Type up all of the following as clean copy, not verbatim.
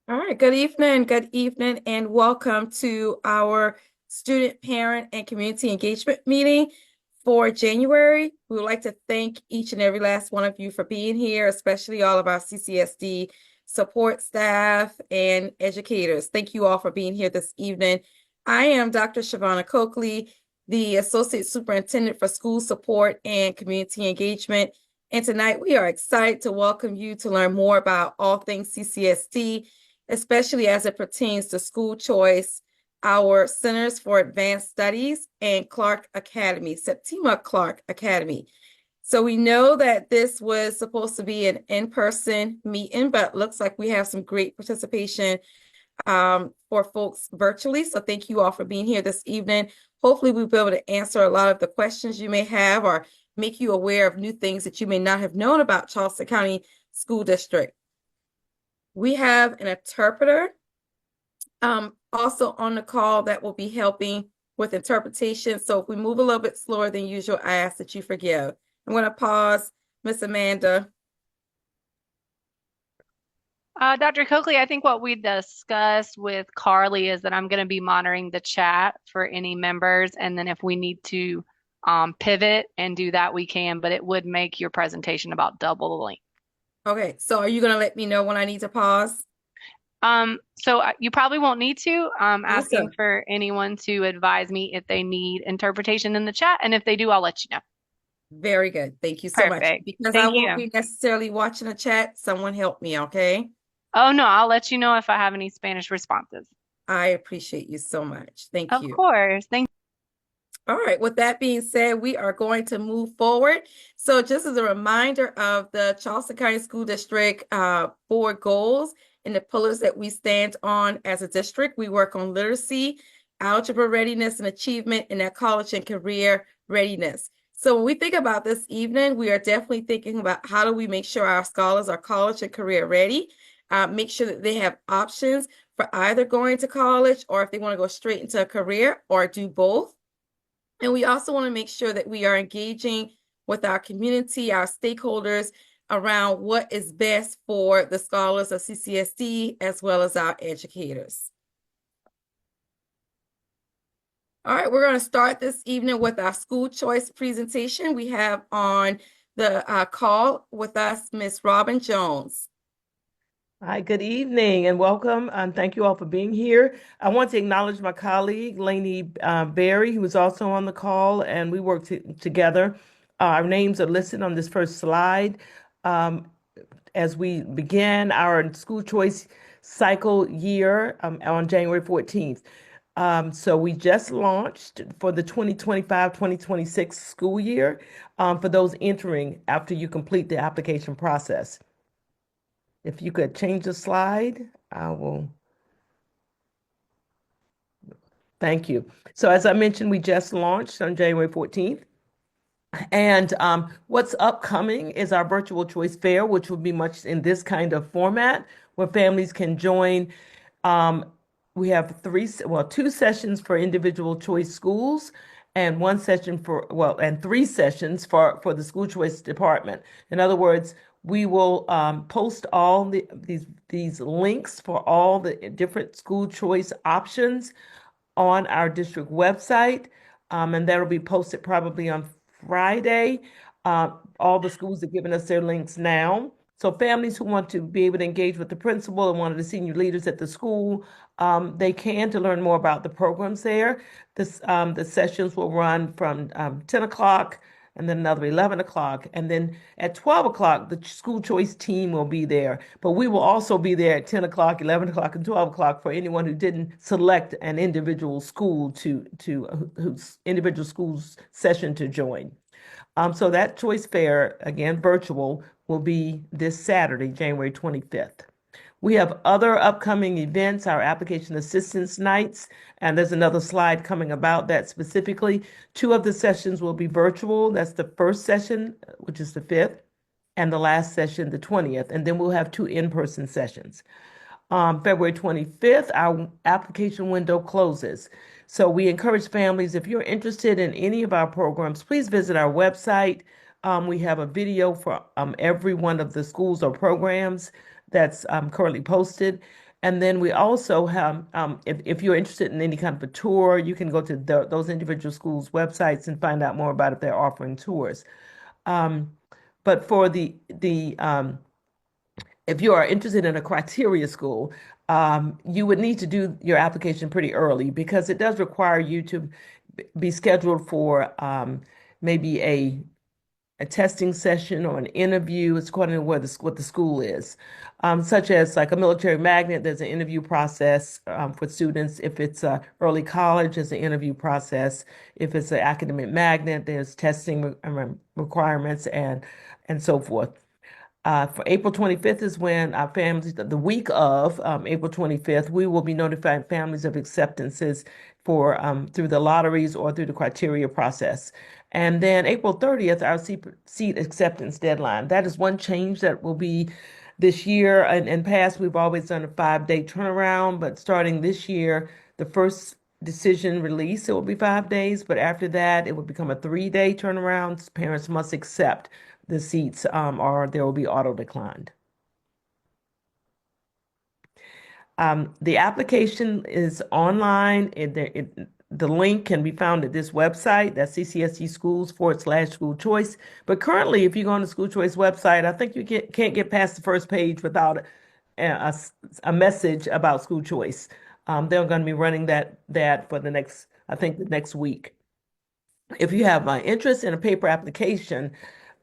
All right, good evening, and welcome to our student, parent, and community engagement meeting for January. We would like to thank each and every last one of you for being here, especially all of our CCSD support staff and educators. Thank you all for being here this evening. I am Dr. Shavonna Coakley, the Associate Superintendent for School Support and Community Engagement. And tonight we are excited to welcome you to learn more about all things CCSD, especially as it pertains to school choice, our Centers for Advanced Studies, and Clark Academy, Septima Clark Academy. So we know that this was supposed to be an in-person meeting, but looks like we have some great participation for folks virtually. So thank you all for being here this evening. Hopefully we'll be able to answer a lot of the questions you may have or make you aware of new things that you may not have known about Charleston County School District. We have an interpreter also on the call that will be helping with interpretation. So if we move a little bit slower than usual, I ask that you forgive. I'm going to pause. Miss Amanda. Dr. Coakley, I think what we discussed with Carly is that I'm going to be monitoring the chat for any members, and then if we need to pivot and do that, we can, but it would make your presentation about double the length. Okay, so are you going to let me know when I need to pause? So you probably won't need to. I'm asking Awesome. for anyone to advise me if they need interpretation in the chat, and if they do, I'll let you know. Very good. Thank you so much. Perfect. Because I Thank won't you. be necessarily watching the chat, someone help me, okay? Oh no, I'll let you know if I have any Spanish responses. I appreciate you so much. Thank Of you. course. Thank All right, with that being said, we are going to move forward. So just as a reminder of the Charleston County School District board goals and the pillars that we stand on as a district, we work on literacy, algebra readiness and achievement, and that college and career readiness. So when we think about this evening, we are definitely thinking about how do we make sure our scholars are college and career ready, make sure that they have options for either going to college or if they want to go straight into a career or do both. And we also want to make sure that we are engaging with our community, our stakeholders around what is best for the scholars of CCSD as well as our educators. All right, we're going to start this evening with our school choice presentation. We have on the call with us Ms. Robin Jones. Hi, good evening and welcome. Thank you all for being here. I want to acknowledge my colleague, Lainey Berry, who is also on the call, and we work together. Our names are listed on this first slide. As we begin our school choice cycle year on January 14th. So we just launched for the 2025-2026 school year for those entering after you complete the application process. If you could change the slide, I will. Thank you. So as I mentioned, we just launched on January 14th. And what's upcoming is our virtual choice fair, which will be much in this kind of format where families can join. We have two sessions for individual choice schools and one session and three sessions for the school choice department. In other words, we will post all these links for all the different school choice options on our district website, and that'll be posted probably on Friday. All the schools are giving us their links now. So families who want to be able to engage with the principal and one of the senior leaders at the school, they can to learn more about the programs there. The sessions will run from 10 o'clock and then another 11 o'clock. And then at 12 o'clock, the school choice team will be there. But we will also be there at 10 o'clock, 11 o'clock, and 12 o'clock for anyone who didn't select an individual school whose individual school's session to join. So that choice fair, again, virtual, will be this Saturday, January 25th. We have other upcoming events, our application assistance nights, and there's another slide coming about that specifically. Two of the sessions will be virtual. That's the first session, which is the 5th, and the last session, the 20th. And then we'll have two in-person sessions. February 25th, our application window closes. So we encourage families, if you're interested in any of our programs, please visit our website. We have a video for every one of the schools or programs that's currently posted. And then we also have, if you're interested in any kind of a tour, you can go to those individual schools' websites and find out more about if they're offering tours. Um, but for if you are interested in a criteria school, you would need to do your application pretty early because it does require you to be scheduled for maybe a testing session or an interview. It's according to what the school is. Such as like a military magnet, there's an interview process for students. If it's early college, there's an interview process. If it's an academic magnet, there's testing requirements and so forth. For April 25th is when our families, the week of April 25th, we will be notifying families of acceptances for through the lotteries or through the criteria process. And then April 30th, our seat acceptance deadline. That is one change that will be this year. And in past, we've always done a 5-day turnaround, but starting this year, the first decision release, it will be 5 days, but after that, it will become a 3-day turnaround. Parents must accept the seats or there will be auto declined. The application is online. The link can be found at this website, that's CCSD schools/school choice. But currently, if you go on the school choice website, I think you can't get past the first page without a message about school choice. They're going to be running that for the next week. If you have interest in a paper application,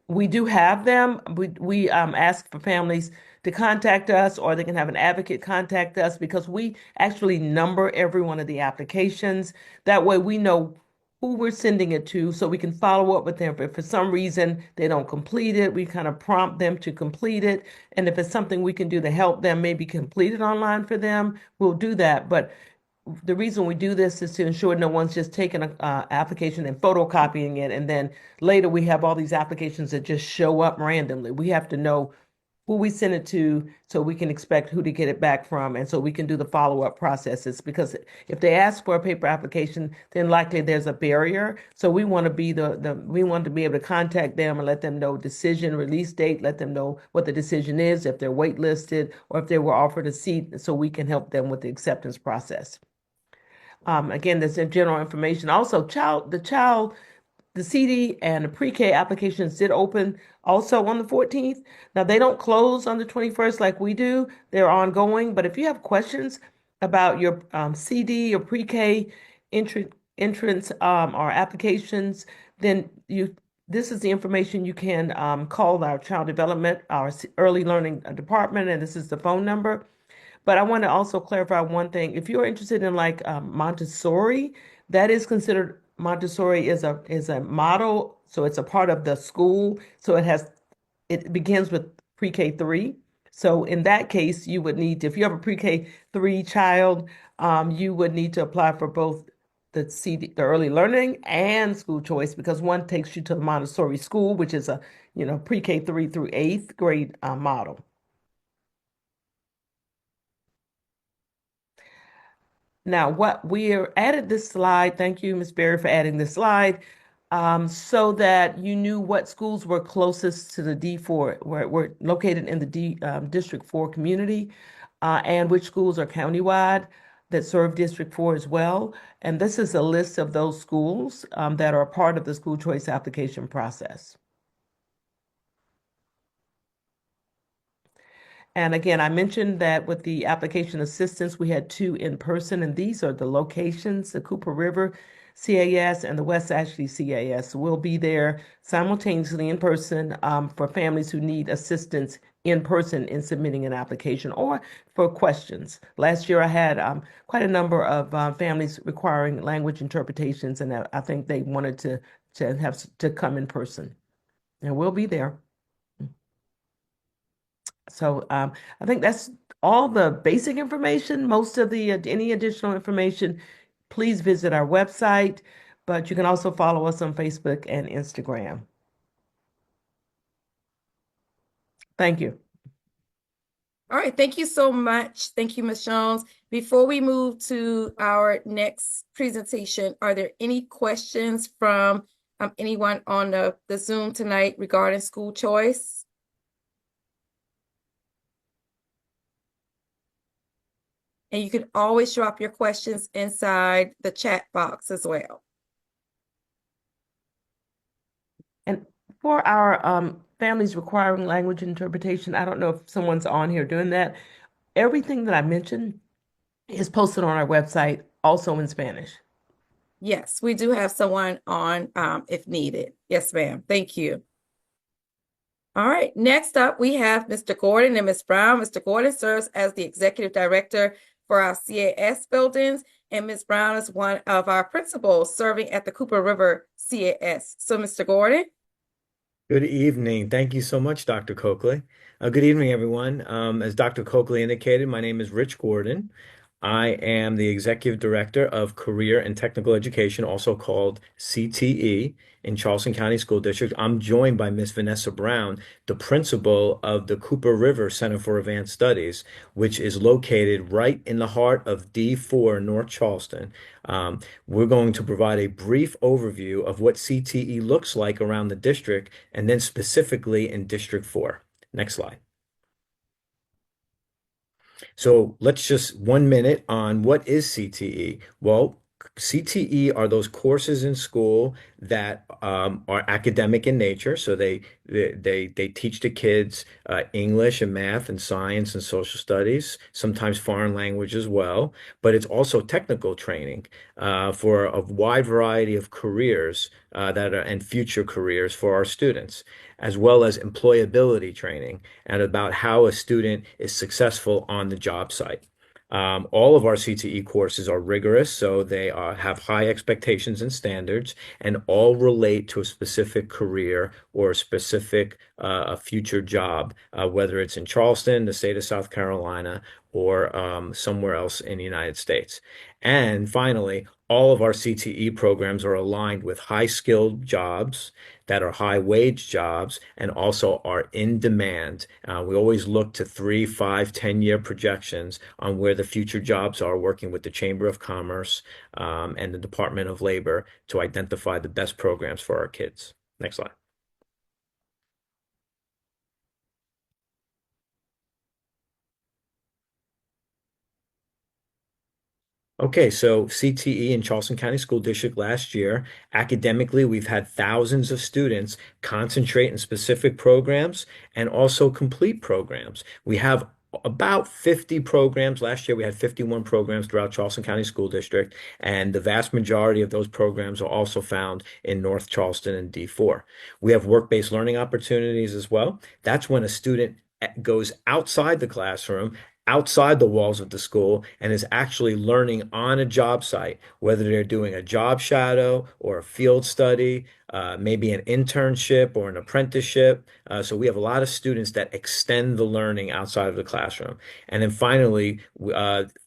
we do have them. We ask for families to contact us, or they can have an advocate contact us because we actually number every one of the applications. That way we know who we're sending it to so we can follow up with them. If for some reason they don't complete it, we kind of prompt them to complete it. And if it's something we can do to help them, maybe complete it online for them, we'll do that. But the reason we do this is to ensure no one's just taking an application and photocopying it, and then later we have all these applications that just show up randomly. We have to know who we send it to so we can expect who to get it back from, and so we can do the follow-up processes. Because if they ask for a paper application, then likely there's a barrier. So we want to be we want to be able to contact them and let them know decision, release date, let them know what the decision is, if they're waitlisted or if they were offered a seat, so we can help them with the acceptance process. Again, there's general information. Also, the CD and the pre-K applications did open also on the 14th. Now, they don't close on the 21st like we do. They're ongoing. But if you have questions about your CD or pre-K entrance or applications, then this is the information you can call our child development, our early learning department, and this is the phone number. But I want to also clarify one thing. If you're interested in like Montessori, that is considered Montessori is a model, so it's a part of the school. So it begins with pre-K 3. So in that case, you would need to, if you have a pre-K 3 child, you would need to apply for both the early learning and school choice because one takes you to the Montessori school, which is a pre-K 3 through 8th grade model. Now, what we added this slide, thank you, Ms. Berry, for adding this slide, so that you knew what schools were closest to the D4, where we're located in the District 4 community, and which schools are countywide that serve District 4 as well. And this is a list of those schools that are a part of the school choice application process. And again, I mentioned that with the application assistance, we had 2 in person, and these are the locations, the Cooper River CAS and the West Ashley CAS. We'll be there simultaneously in person for families who need assistance in person in submitting an application or for questions. Last year, I had quite a number of families requiring language interpretations, and I think they wanted to have to come in person. And we'll be there. So I think that's all the basic information. Most of the any additional information, please visit our website, but you can also follow us on Facebook and Instagram. Thank you. All right, thank you so much. Thank you, Ms. Jones. Before we move to our next presentation, are there any questions from anyone on the Zoom tonight regarding school choice? and you can always drop your questions inside the chat box as well. And for our families requiring language interpretation, I don't know if someone's on here doing that. Everything that I mentioned is posted on our website, also in Spanish. Yes, we do have someone on if needed. Yes, ma'am. Thank you. All right, next up, we have Mr. Gordon and Ms. Brown. Mr. Gordon serves as the executive director for our CAS buildings, and Ms. Brown is one of our principals serving at the Cooper River CAS. So, Mr. Gordon. Good evening. Thank you so much, Dr. Coakley. Good evening, everyone. As Dr. Coakley indicated, my name is Rich Gordon. I am the Executive Director of Career and Technical Education, also called CTE, in Charleston County School District. I'm joined by Ms. Vanessa Brown, the principal of the Cooper River Center for Advanced Studies, which is located right in the heart of D4 North Charleston. We're going to provide a brief overview of what CTE looks like around the district, and then specifically in District 4. Next slide. So let's just 1 minute on what is CTE. Well, CTE are those courses in school that are academic in nature. So they teach the kids English and math and science and social studies, sometimes foreign language as well. But it's also technical training for a wide variety of careers and future careers for our students, as well as employability training and about how a student is successful on the job site. All of our CTE courses are rigorous, so they have high expectations and standards, and all relate to a specific career or a specific future job, whether it's in Charleston, the state of South Carolina, or somewhere else in the United States. And finally, all of our CTE programs are aligned with high-skilled jobs that are high-wage jobs and also are in demand. We always look to 3, 5, 10-year projections on where the future jobs are, working with the Chamber of Commerce and the Department of Labor to identify the best programs for our kids. Next slide. Okay, so CTE in Charleston County School District last year, academically, we've had thousands of students concentrate in specific programs and also complete programs. We have about 50 programs. Last year, we had 51 programs throughout Charleston County School District, and the vast majority of those programs are also found in North Charleston and D4. We have work-based learning opportunities as well. That's when a student goes outside the classroom, outside the walls of the school, and is actually learning on a job site, whether they're doing a job shadow or a field study, maybe an internship or an apprenticeship. So we have a lot of students that extend the learning outside of the classroom. And then finally,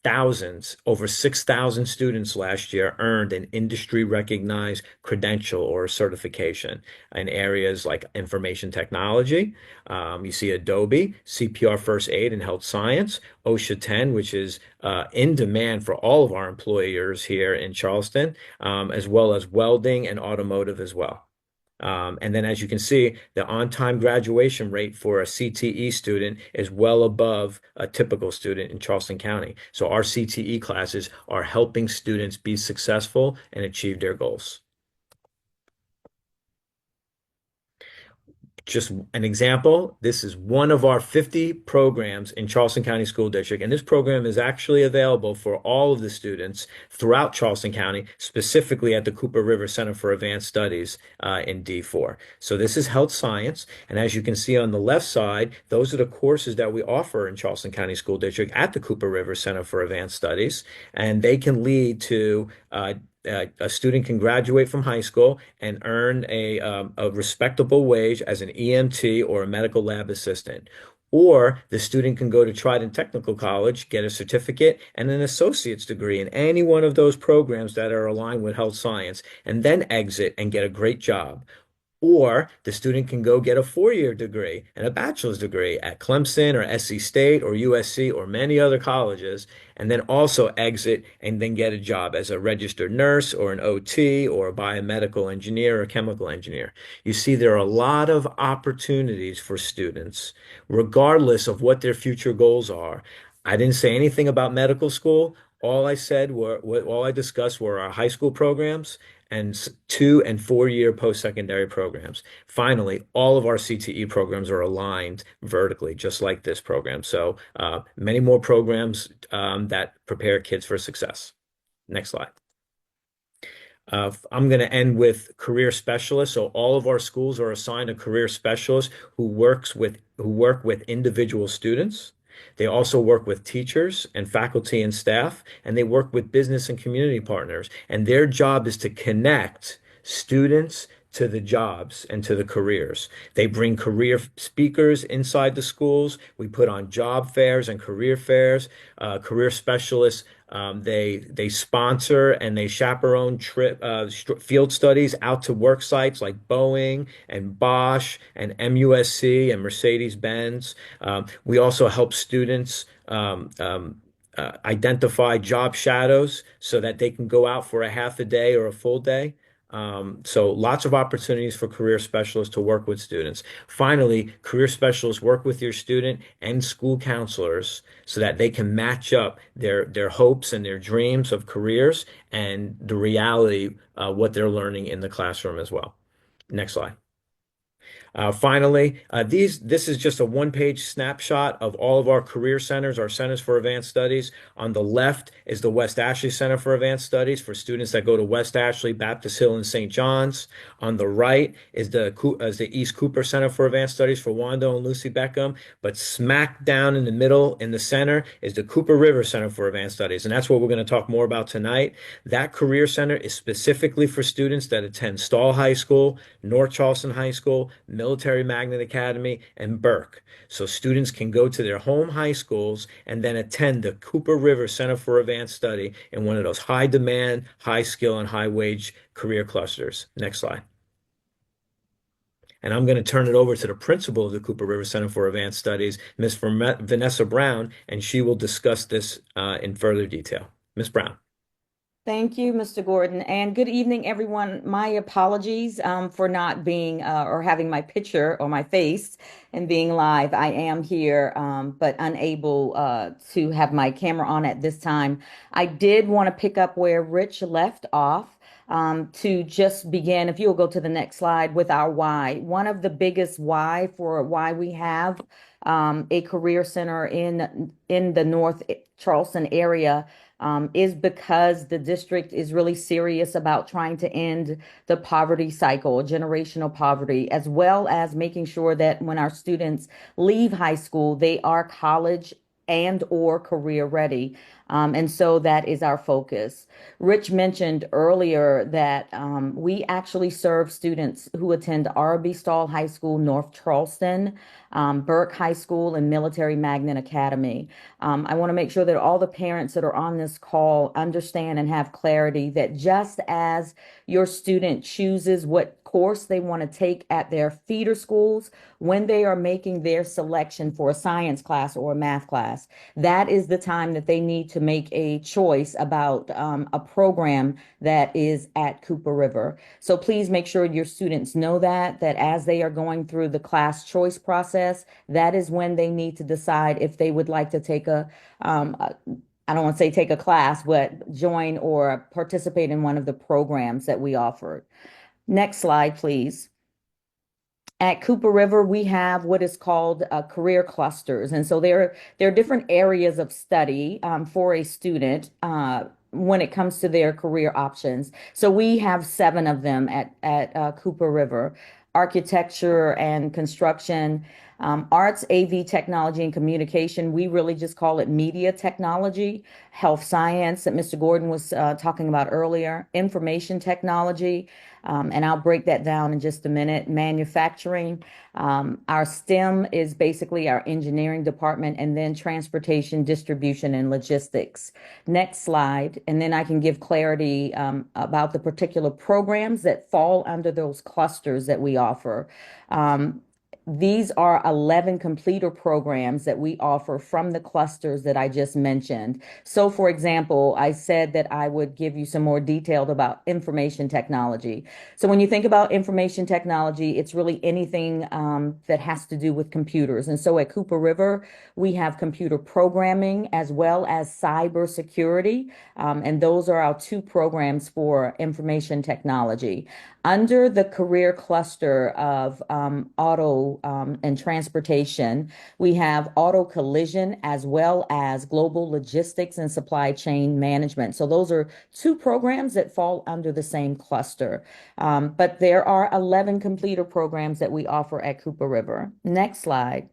thousands, over 6,000 students last year earned an industry recognized credential or certification in areas like information technology. You see Adobe, CPR first aid and health science, OSHA 10, which is in demand for all of our employers here in Charleston, as well as welding and automotive as well. And then, as you can see, the on-time graduation rate for a CTE student is well above a typical student in Charleston County. So our CTE classes are helping students be successful and achieve their goals. Just an example, this is one of our 50 programs in Charleston County School District, and this program is actually available for all of the students throughout Charleston County, specifically at the Cooper River Center for Advanced Studies in D4. So this is health science, and as you can see on the left side, those are the courses that we offer in Charleston County School District at the Cooper River Center for Advanced Studies, and they can lead to a student can graduate from high school and earn a respectable wage as an EMT or a medical lab assistant. Or the student can go to Trident Technical College, get a certificate and an associate's degree in any one of those programs that are aligned with health science, and then exit and get a great job. Or the student can go get a 4-year degree and a bachelor's degree at Clemson or SC State or USC or many other colleges, and then also exit and then get a job as a registered nurse or an OT or a biomedical engineer or chemical engineer. You see, there are a lot of opportunities for students, regardless of what their future goals are. I didn't say anything about medical school. All I discussed were our high school programs and 2 and 4 year post-secondary programs. Finally, all of our CTE programs are aligned vertically, just like this program. So many more programs that prepare kids for success. Next slide. I'm going to end with career specialists. So all of our schools are assigned a career specialist who work with individual students. They also work with teachers and faculty and staff, and they work with business and community partners. And their job is to connect students to the jobs and to the careers. They bring career speakers inside the schools. We put on job fairs and career fairs. Career specialists they sponsor and they chaperone field studies out to work sites like Boeing and Bosch and MUSC and Mercedes-Benz. We also help students identify job shadows so that they can go out for a half a day or a full day. So lots of opportunities for career specialists to work with students. Finally, career specialists work with your student and school counselors so that they can match up their hopes and their dreams of careers and the reality, what they're learning in the classroom as well. Next slide. Finally, this is just a one-page snapshot of all of our career centers, our centers for advanced studies. On the left is the West Ashley Center for Advanced Studies for students that go to West Ashley, Baptist Hill, and St. John's. On the right is the East Cooper Center for Advanced Studies for Wando and Lucy Beckham. But smack down in the middle, in the center, is the Cooper River Center for Advanced Studies. And that's what we're going to talk more about tonight. That career center is specifically for students that attend Stall High School, North Charleston High School, Military Magnet Academy, and Burke. So students can go to their home high schools and then attend the Cooper River Center for Advanced Study in one of those high demand, high skill, and high wage career clusters. Next slide. And I'm going to turn it over to the principal of the Cooper River Center for Advanced Studies, Ms. Vanessa Brown, and she will discuss this in further detail. Ms. Brown. Thank you, Mr. Gordon, and good evening, everyone. My apologies for not being or having my picture or my face and being live. I am here, but unable to have my camera on at this time. I did want to pick up where Rich left off to just begin, if you'll go to the next slide, with our why. One of the biggest why for why we have a career center in the North Charleston area is because the district is really serious about trying to end the poverty cycle, generational poverty, as well as making sure that when our students leave high school, they are college and or career ready. And so that is our focus. Rich mentioned earlier that we actually serve students who attend R.B. Stall High School, North Charleston, Burke High School, and Military Magnet Academy. I want to make sure that all the parents that are on this call understand and have clarity that just as your student chooses what course they want to take at their feeder schools, when they are making their selection for a science class or a math class, that is the time that they need to make a choice about a program that is at Cooper River. So please make sure your students know that as they are going through the class choice process, that is when they need to decide if they would like to take I don't want to say take a class, but join or participate in one of the programs that we offered. Next slide, please. At Cooper River, we have what is called career clusters. And so there are different areas of study for a student when it comes to their career options. So we have 7 of them at Cooper River: architecture and construction, arts, AV, technology, and communication. We really just call it media technology, health science that Mr. Gordon was talking about earlier, information technology, and I'll break that down in just a minute. Manufacturing, our STEM is basically our engineering department, and then transportation, distribution, and logistics. Next slide, and then I can give clarity about the particular programs that fall under those clusters that we offer. These are 11 completer programs that we offer from the clusters that I just mentioned. So, for example, I said that I would give you some more detailed about information technology. So when you think about information technology, it's really anything that has to do with computers. And so at Cooper River, we have computer programming as well as cybersecurity. And those are our two programs for information technology. Under the career cluster of auto and transportation, we have auto collision as well as global logistics and supply chain management. So those are two programs that fall under the same cluster. But there are 11 completer programs that we offer at Cooper River. Next slide.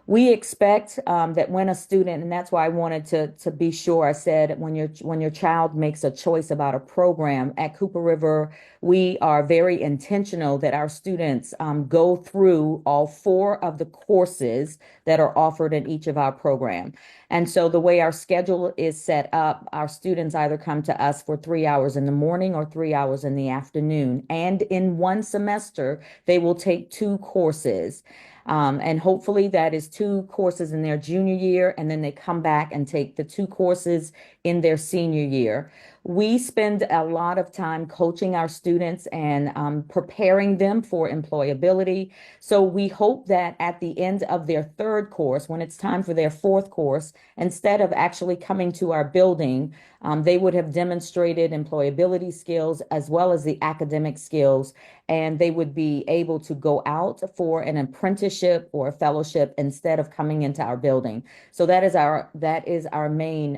We expect that when a student, and that's why I wanted to be sure I said when your child makes a choice about a program at Cooper River, we are very intentional that our students go through all four of the courses that are offered in each of our program. And so the way our schedule is set up, our students either come to us for 3 hours in the morning or 3 hours in the afternoon. And in one semester, they will take two courses. And hopefully that is two courses in their junior year, and then they come back and take the two courses in their senior year. We spend a lot of time coaching our students and preparing them for employability. So we hope that at the end of their third course, when it's time for their fourth course, instead of actually coming to our building, they would have demonstrated employability skills as well as the academic skills, and they would be able to go out for an apprenticeship or a fellowship instead of coming into our building. So that is our main,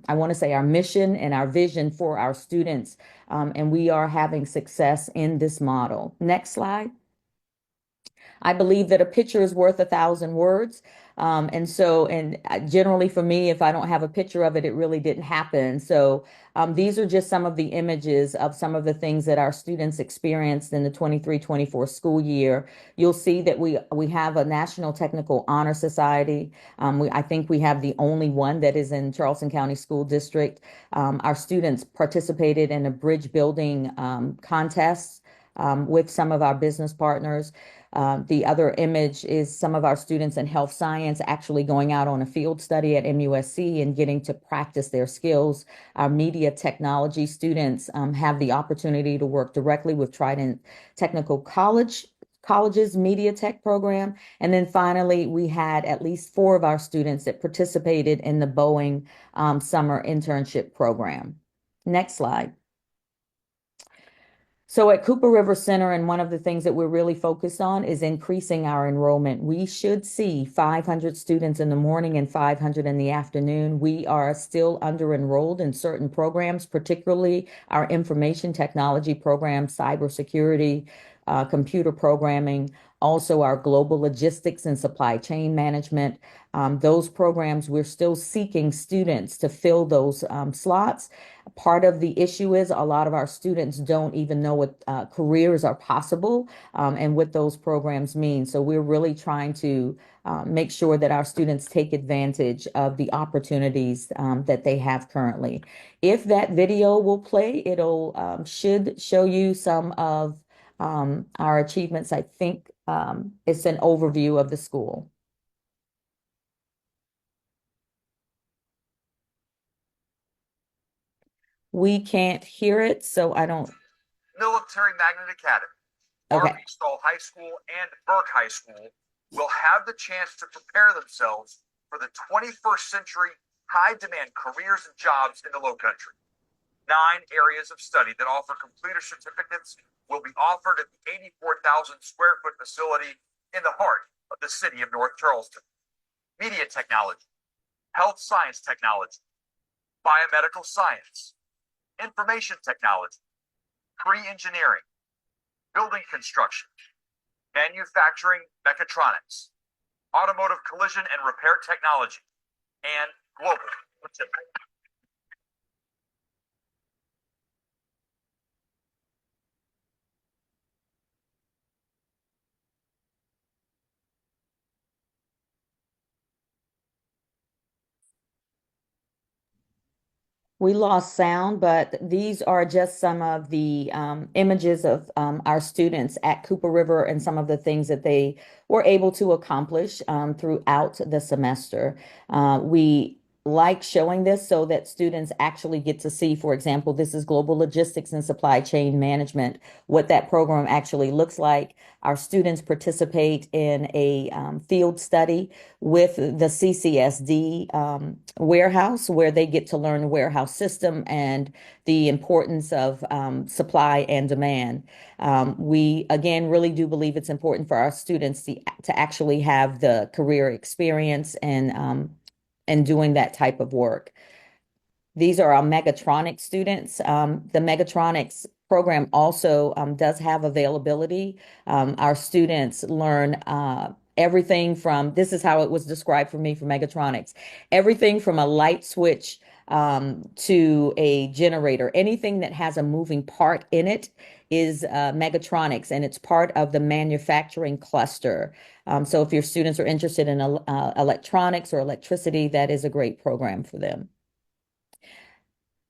I want to say our mission and our vision for our students. And we are having success in this model. Next slide. I believe that a picture is worth 1,000 words. And generally for me, if I don't have a picture of it, it really didn't happen. So these are just some of the images of some of the things that our students experienced in the 23-24 school year. You'll see that we have a National Technical Honor Society. I think we have the only one that is in Charleston County School District. Our students participated in a bridge building contest with some of our business partners. The other image is some of our students in health science actually going out on a field study at MUSC and getting to practice their skills. Our media technology students have the opportunity to work directly with Trident Technical College's Media Tech program. And then finally, we had at least 4 of our students that participated in the Boeing summer internship program. Next slide. So at Cooper River Center, and one of the things that we're really focused on is increasing our enrollment. We should see 500 students in the morning and 500 in the afternoon. We are still under enrolled in certain programs, particularly our information technology program, cybersecurity, computer programming, also our global logistics and supply chain management. Those programs, we're still seeking students to fill those slots. Part of the issue is a lot of our students don't even know what careers are possible and what those programs mean. So we're really trying to make sure that our students take advantage of the opportunities that they have currently. If that video will play, it'll should show you some of our achievements. I think it's an overview of the school. We can't hear it, so I don't. Military Magnet Academy, Okay. Arkansas High School, and Burke High School will have the chance to prepare themselves for the 21st century high-demand careers and jobs in the Low Country. 9 areas of study that offer completer certificates will be offered at the 84,000 square foot facility in the heart of the city of North Charleston. Media technology, health science technology, biomedical science, information technology, pre-engineering, building construction, manufacturing mechatronics, automotive collision and repair technology, and global logistics. We lost sound, but these are just some of the images of our students at Cooper River and some of the things that they were able to accomplish throughout the semester. We like showing this so that students actually get to see, for example, this is global logistics and supply chain management, what that program actually looks like. Our students participate in a field study with the CCSD warehouse, where they get to learn the warehouse system and the importance of supply and demand. We, again, really do believe it's important for our students to actually have the career experience and doing that type of work. These are our mechatronics students. The mechatronics program also does have availability. Our students learn everything from, this is how it was described for me for mechatronics, everything from a light switch to a generator. Anything that has a moving part in it is mechatronics, and it's part of the manufacturing cluster. So if your students are interested in electronics or electricity, that is a great program for them.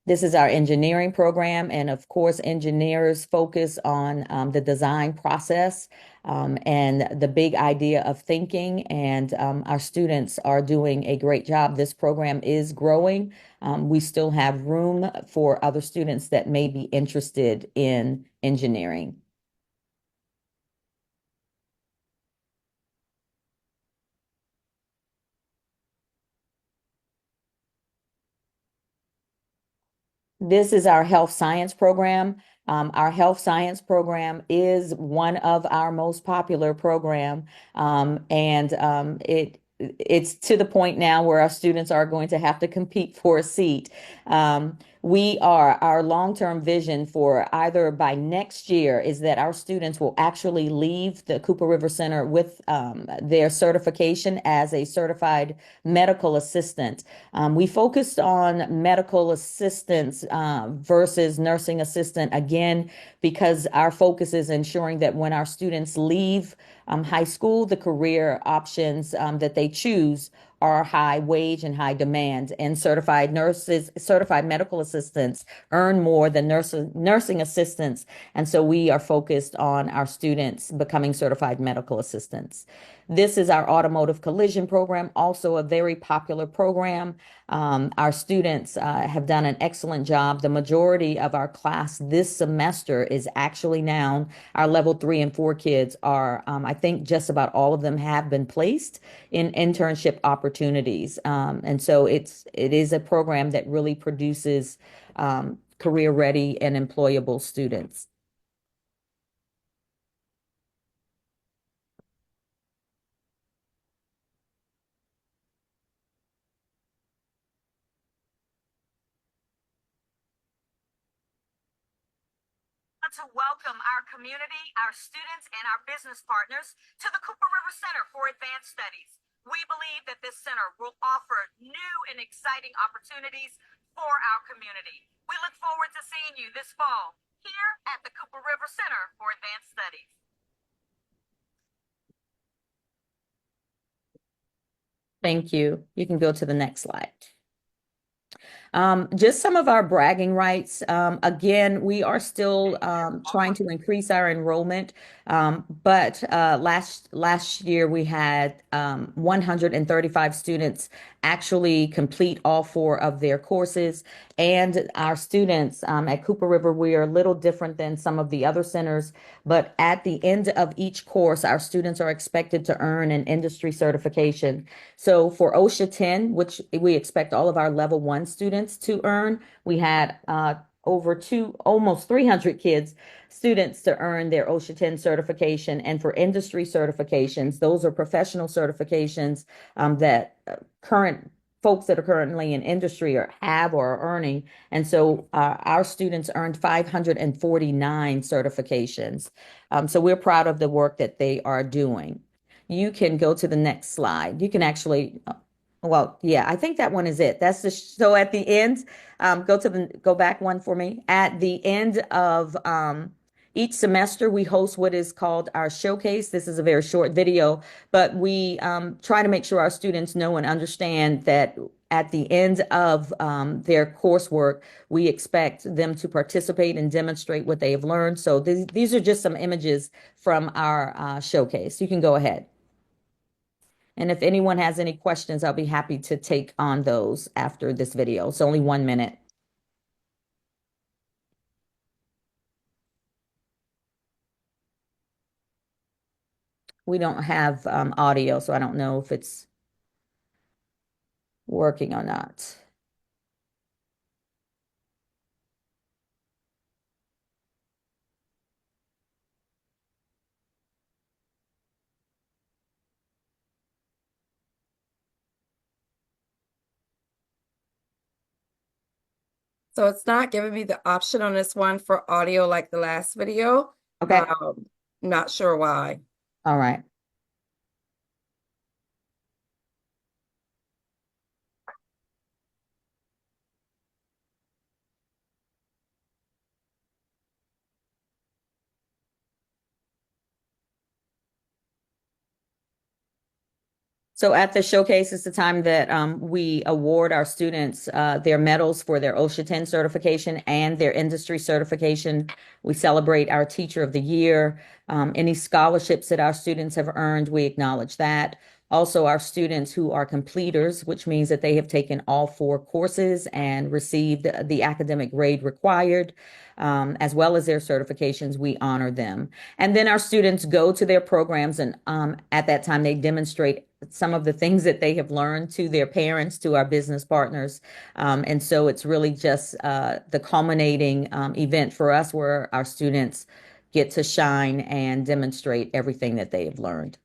This is our engineering program, and of course, engineers focus on the design process and the big idea of thinking, and our students are doing a great job. This program is growing. We still have room for other students that may be interested in engineering. This is our health science program. Our health science program is one of our most popular program, and it's to the point now where our students are going to have to compete for a seat. Our long-term vision for either by next year is that our students will actually leave the Cooper River Center with their certification as a certified medical assistant. We focused on medical assistants versus nursing assistant, again, because our focus is ensuring that when our students leave high school, the career options that they choose are high wage and high demand. And certified nurses, certified medical assistants earn more than nursing assistants. And so we are focused on our students becoming certified medical assistants. This is our automotive collision program, also a very popular program. Our students have done an excellent job. The majority of our class this semester is actually now, our level 3 and 4 kids are, I think just about all of them have been placed in internship opportunities. And so it is a program that really produces career ready and employable students. To welcome our community, our students, and our business partners to the Cooper River Center for Advanced Studies. We believe that this center will offer new and exciting opportunities for our community. We look forward to seeing you this fall here at the Cooper River Center for Advanced Studies. Thank you. You can go to the next slide. Just some of our bragging rights. Again, we are still trying to increase our enrollment, but last year we had 135 students actually complete all 4 of their courses. And our students at Cooper River, we are a little different than some of the other centers, but at the end of each course, our students are expected to earn an industry certification. So for OSHA 10, which we expect all of our level 1 students to earn, we had almost 300 students to earn their OSHA 10 certification. And for industry certifications, those are professional certifications that current folks that are currently in industry have or are earning. And so our students earned 549 certifications. So we're proud of the work that they are doing. You can go to the next slide. You can actually, well, yeah, I think that one is it. That's so at the end, go back one for me. At the end of Each semester, we host what is called our showcase. This is a very short video, but we try to make sure our students know and understand that at the end of their coursework, we expect them to participate and demonstrate what they have learned. So these are just some images from our showcase. You can go ahead. And if anyone has any questions, I'll be happy to take on those after this video. It's only 1 minute. We don't have audio, so I don't know if it's working or not. So it's not giving me the option on this one for audio like the last video. Okay. Not sure why. All right. So at the showcase is the time that we award our students their medals for their OSHA 10 certification and their industry certification. We celebrate our Teacher of the Year. Any scholarships that our students have earned, we acknowledge that. Also, our students who are completers, which means that they have taken all 4 courses and received the academic grade required, as well as their certifications, we honor them. And then our students go to their programs, and at that time, they demonstrate some of the things that they have learned to their parents, to our business partners. And so it's really just the culminating event for us where our students get to shine and demonstrate everything that they have learned.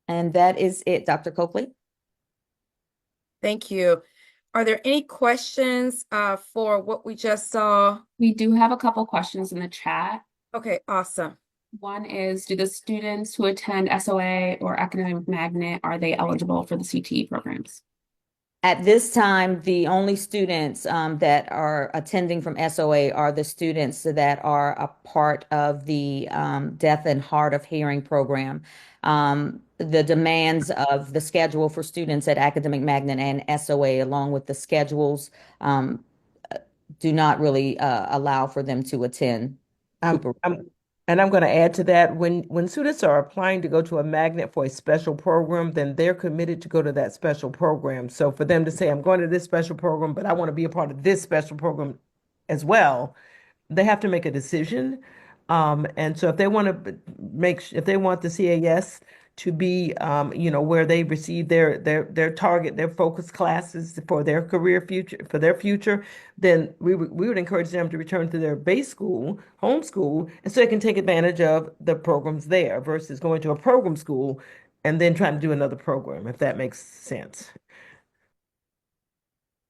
And that is it, Dr. Coakley. Thank you. Are there any questions for what we just saw? We do have a couple questions in the chat. Okay, awesome. One is, do the students who attend SOA or Academic Magnet, are they eligible for the CTE programs? At this time, the only students that are attending from SOA are the students that are a part of the Deaf and Hard of Hearing program. The demands of the schedule for students at Academic Magnet and SOA, along with the schedules, do not really allow for them to attend. And I'm going to add to that, when students are applying to go to a magnet for a special program, then they're committed to go to that special program. So for them to say, I'm going to this special program, but I want to be a part of this special program as well, they have to make a decision. And so if they want to if they want the CAS to be, where they receive their target, their focus classes for their career future, for their future, then we would encourage them to return to their base school, home school, and so they can take advantage of the programs there versus going to a program school and then trying to do another program, if that makes sense.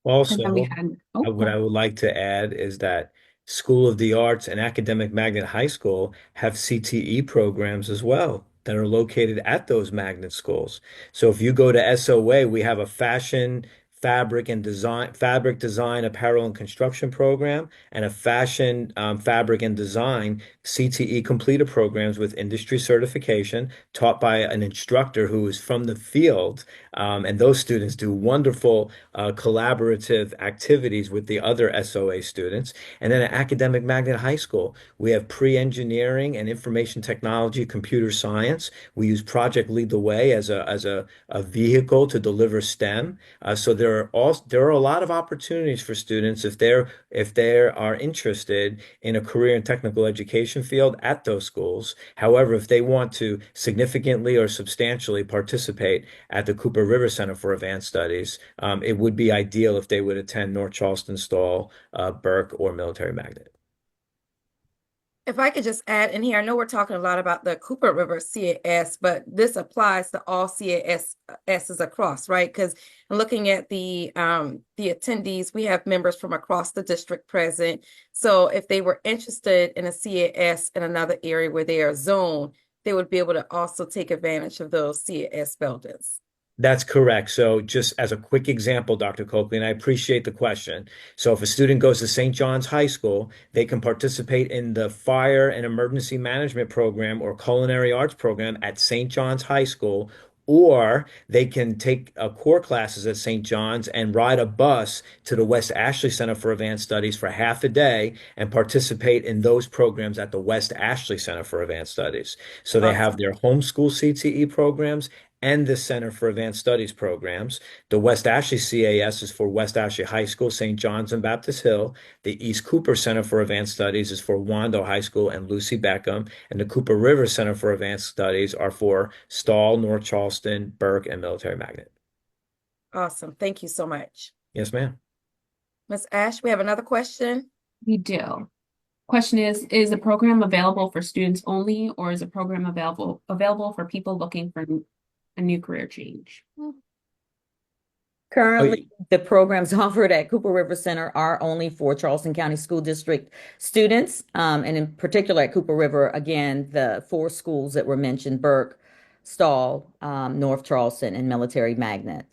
And then we Also, had, what I would like to add is that School of the Arts and Academic Magnet High School have CTE programs as well that are located at those magnet schools. So if you go to SOA, we have a fashion, fabric design, apparel and construction program, and a fashion, fabric and design CTE completer programs with industry certification taught by an instructor who is from the field. And those students do wonderful collaborative activities with the other SOA students. And then at Academic Magnet High School, we have pre-engineering and information technology, computer science. We use Project Lead the Way as a vehicle to deliver STEM. So there are a lot of opportunities for students if they are interested in a career and technical education field at those schools. However, if they want to significantly or substantially participate at the Cooper River Center for Advanced Studies, it would be ideal if they would attend North Charleston, Stall, Burke, or Military Magnet. If I could just add in here, I know we're talking a lot about the Cooper River CAS, but this applies to all CASs across, right? Because looking at the attendees, we have members from across the district present. So if they were interested in a CAS in another area where they are zoned, they would be able to also take advantage of those CAS buildings. That's correct. So just as a quick example, Dr. Coakley, and I appreciate the question. So if a student goes to St. John's High School, they can participate in the Fire and Emergency Management program or Culinary Arts program at St. John's High School, or they can take core classes at St. John's and ride a bus to the West Ashley Center for Advanced Studies for half a day and participate in those programs at the West Ashley Center for Advanced Studies. So they have their homeschool CTE programs and the Center for Advanced Studies programs. The West Ashley CAS is for West Ashley High School, St. John's, and Baptist Hill. The East Cooper Center for Advanced Studies is for Wando High School and Lucy Beckham. And the Cooper River Center for Advanced Studies are for Stall, North Charleston, Burke, and Military Magnet. Awesome. Thank you so much. Yes, ma'am. Ms. Ash, we have another question. We do. Question is the program available for students only, or is the program available for people looking for a new career change? Currently, the programs offered at Cooper River Center are only for Charleston County School District students. And in particular at Cooper River, again, the 4 schools that were mentioned, Burke, Stall, North Charleston, and Military Magnet.